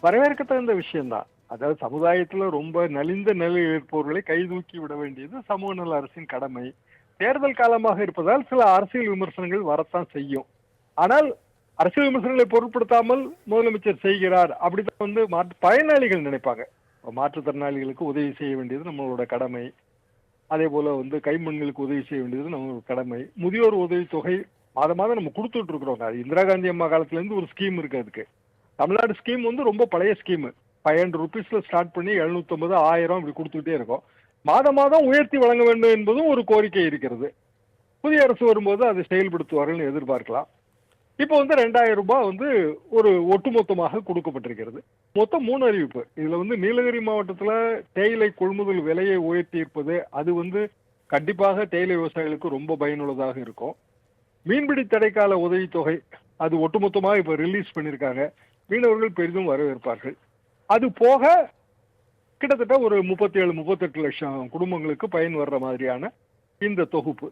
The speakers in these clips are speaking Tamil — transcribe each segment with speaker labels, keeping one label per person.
Speaker 1: வரவேற்க தகுந்த விஷயம்தான். அதாவது சமுதாயத்துல ரொம்ப நலிந்த நிலையில் இருப்பவர்களை கைதூக்கி விட வேண்டியது சமூக நல அரசின் கடமை. தேர்தல் காலமாக இருப்பதால் சில அரசியல் விமர்சனங்கள் வரத்தான் செய்யும். ஆனால் அரசியல் விமர்சனங்களை பொருட்படுத்தாமல் முதலமைச்சர் செய்கிறார் அப்படிதான் பயனாளிகள் நினைப்பாங்க. மாற்றுத்திறனாளிகளுக்கு உதவி செய்ய வேண்டியது நம்மளோட கடமை. அதே போல கைம்பெண்களுக்கு உதவி செய்ய வேண்டியது நம்மளோட கடமை. முதியோர் உதவி தொகை மாதம் மாதம் நம்ம கொடுத்துட்டு இருக்கிறோம். அது இந்திரா காந்தி அம்மா காலத்துல இருந்து ஒரு ஸ்கீம் இருக்கு அதுக்கு. தமிழ்நாடு ஸ்கீம் ரொம்ப பழைய ஸ்கீம். 500 ருபீஸ்ல ஸ்டார்ட் பண்ணி 750, 1000 இப்படி கொடுத்துட்டே இருக்கோம். மாதம் மாதம் உயர்த்தி வழங்க வேண்டும் என்பதும் ஒரு கோரிக்கை இருக்கிறது. புதிய அரசு வரும்போது அதை செயல்படுத்துவார்கள் எதிர்பார்க்கலாம். இப்போ 2000 ரூபாய் ஒரு ஒட்டுமொத்தமாக கொடுக்கப்பட்டிருக்கிறது. மொத்தம் 3 அறிவிப்பு. இதுல நீலகிரி மாவட்டத்துல தேயிலை கொள்முதல் விலையை உயர்த்தி இருப்பது அது கண்டிப்பாக தேயிலை விவசாயிகளுக்கு ரொம்ப பயனுள்ளதாக இருக்கும். மீன்பிடி தடைக்கால உதவித்தொகை அது ஒட்டுமொத்தமாக இப்ப ரிலீஸ் பண்ணியிருக்காங்க. மீனவர்கள் பெரிதும் வரவேற்பார்கள். அது போக கிட்டத்தட்ட ஒரு 37, 38 லட்சம் குடும்பங்களுக்கு பயன் வர்ற மாதிரியான இந்த தொகுப்பு.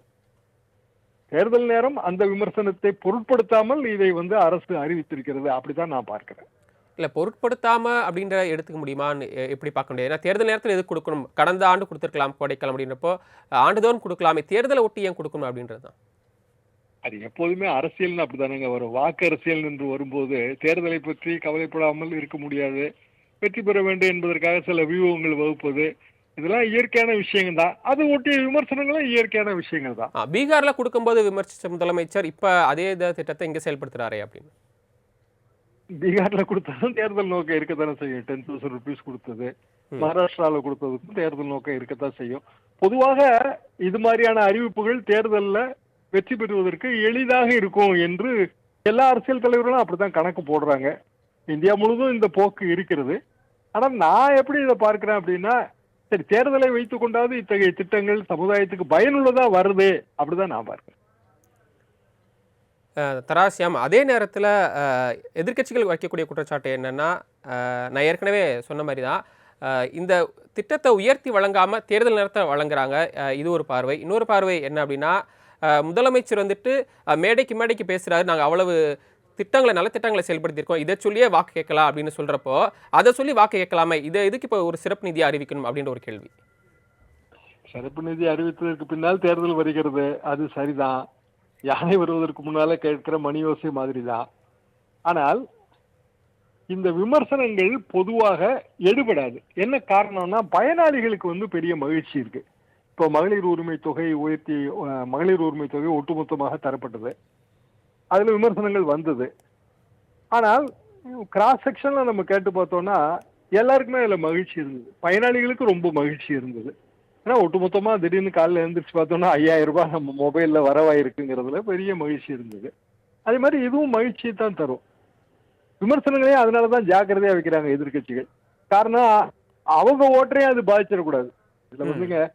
Speaker 1: தேர்தல் நேரம் அந்த விமர்சனத்தை பொருட்படுத்தாமல் இதை அரசு அறிவித்திருக்கிறது. அப்படித்தான் நான் பார்க்கிறேன்.
Speaker 2: இல்ல பொருட்படுத்தாம அப்படின்ற எடுத்துக்க முடியுமான்னு எப்படி பார்க்க முடியாது? ஏன்னா தேர்தல் நேரத்தில் எது கொடுக்கணும்? கடந்த ஆண்டு கொடுத்துருக்கலாம் கோடைக்காலம் அப்படின்றப்போ, ஆண்டுதோறும் கொடுக்கலாமே, தேர்தலை ஒட்டி ஏன் கொடுக்கணும் அப்படின்றது தான்.
Speaker 1: அது எப்போதுமே அரசியல்னு அப்படித்தானங்க வரும். வாக்கு அரசியல் என்று வரும்போது தேர்தலை பற்றி கவலைப்படாமல் இருக்க முடியாது. வெற்றி பெற வேண்டும் என்பதற்காக சில வியூகங்கள் வகுப்பது இதெல்லாம் இயற்கையான விஷயங்கள் தான். அது ஒட்டிய விமர்சனங்களும் இயற்கையான விஷயங்கள் தான்.
Speaker 2: பீகார்ல கொடுக்கும்போது விமர்சிச்ச முதலமைச்சர் இப்ப அதே திட்டத்தை இங்க செயல்படுத்துறாரே அப்படின்னு.
Speaker 1: பீகார்ல கொடுத்தாலும் தேர்தல் நோக்கம் இருக்கத்தானே செய்யும். 10,000 ருபீஸ் கொடுத்தது, மகாராஷ்டிரால கொடுத்ததுக்கும் தேர்தல் நோக்கம் இருக்கத்தான் செய்யும். பொதுவாக இது மாதிரியான அறிவிப்புகள் தேர்தல்ல வெற்றி பெறுவதற்கு எளிதாக இருக்கும் என்று எல்லா அரசியல் தலைவர்களும் அப்படித்தான் கணக்கு போடுறாங்க. இந்தியா முழுவதும் இந்த போக்கு இருக்கிறது. ஆனா நான் எப்படி இதை பார்க்கிறேன் அப்படின்னா, சரி தேர்தலை வைத்துக் கொண்டாவது இத்தகைய திட்டங்கள் சமுதாயத்துக்கு பயனுள்ளதா வருது அப்படிதான் நான் பார்க்கிறேன்.
Speaker 2: தராசியாம் அதே நேரத்தில் எதிர்க்கட்சிகள் வைக்கக்கூடிய குற்றச்சாட்டு என்னன்னா, நான் ஏற்கனவே சொன்ன மாதிரி தான் இந்த திட்டத்தை உயர்த்தி வழங்காமல் தேர்தல் நேரத்தை வழங்குறாங்க. இது ஒரு பார்வை. இன்னொரு பார்வை என்ன அப்படின்னா, முதலமைச்சர் மேடைக்கு மேடைக்கு பேசுகிறாரு, நாங்கள் அவ்வளவு திட்டங்களை நல்ல திட்டங்களை செயல்படுத்தியிருக்கோம், இதை சொல்லியே வாக்கு கேட்கலாம் அப்படின்னு சொல்கிறப்போ, அதை சொல்லி வாக்கு கேட்கலாமே, இதை எதுக்கு இப்போ ஒரு சிறப்பு நிதியை அறிவிக்கணும் அப்படின்ற ஒரு கேள்வி.
Speaker 1: சிறப்பு நிதி அறிவித்ததற்கு பின்னால் தேர்தல் வருகிறது, அது சரிதான். யானை வருவதற்கு முன்னாலே கேட்கிற மணி யோசை மாதிரி தான். ஆனால் இந்த விமர்சனங்கள் பொதுவாக எடுபடாது. என்ன காரணம்னா, பயனாளிகளுக்கு பெரிய மகிழ்ச்சி இருக்கு. இப்போ மகளிர் உரிமை தொகை உயர்த்தி, மகளிர் உரிமை தொகை ஒட்டுமொத்தமாக தரப்பட்டது. அதுல விமர்சனங்கள் வந்தது. ஆனால் கிராஸ் செக்ஷன்ல நம்ம கேட்டு பார்த்தோம்னா எல்லாருக்குமே அதுல மகிழ்ச்சி இருந்தது. பயனாளிகளுக்கு ரொம்ப மகிழ்ச்சி இருந்தது. ஏன்னா ஒட்டுமொத்தமா திடீர்னு காலையில் எழுந்திரிச்சு பார்த்தோம்னா 5000 ரூபாய் நம்ம மொபைல்ல வரவாயிருக்குங்கிறதுல பெரிய மகிழ்ச்சி இருந்தது. அதே மாதிரி இதுவும் மகிழ்ச்சியை தான் தரும். விமர்சனங்களே அதனாலதான் ஜாக்கிரதையா வைக்கிறாங்க எதிர்கட்சிகள். காரணம் அவங்க ஓட்டரையும் அது பாதிச்சிடக்கூடாது. இதுல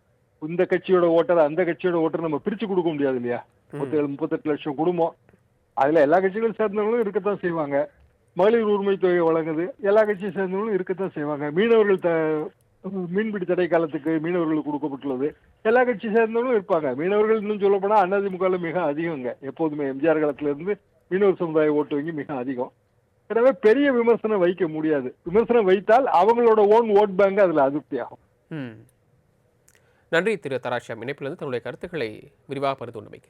Speaker 1: இந்த கட்சியோட ஓட்டர் அந்த கட்சியோட ஓட்டர் நம்ம பிரிச்சு கொடுக்க முடியாது இல்லையா? 37, 38 லட்சம் குடும்பம், அதுல எல்லா கட்சிகளும் சேர்ந்தவங்களும் இருக்கத்தான் செய்வாங்க. மகளிர் உரிமை தொகை வழங்குது, எல்லா கட்சியும் சேர்ந்தவங்களும் இருக்கத்தான் செய்வாங்க. மீன்பிடி தடை காலத்துக்கு மீனவர்களுக்கு கொடுக்கப்பட்டுள்ளது, எல்லா கட்சி சேர்ந்தவங்களும் இருப்பாங்க. மீனவர்கள் இன்னும் சொல்லப்போனா அதிமுக மிக அதிகங்க. எப்போதுமே எம்ஜிஆர் காலத்துல இருந்து மீனவர் சமுதாய ஓட்டு வங்கி மிக அதிகம். எனவே பெரிய விமர்சனம் வைக்க முடியாது. விமர்சனம் வைத்தால் அவங்களோட ஓன் ஓட் பேங்க் அதுல அதிருப்தி ஆகும்.
Speaker 2: நன்றி திரு தராசியாம், இணைப்பிலிருந்து தன்னுடைய கருத்துக்களை விரிவாக பகிர்ந்து கொண்டமைக்கு.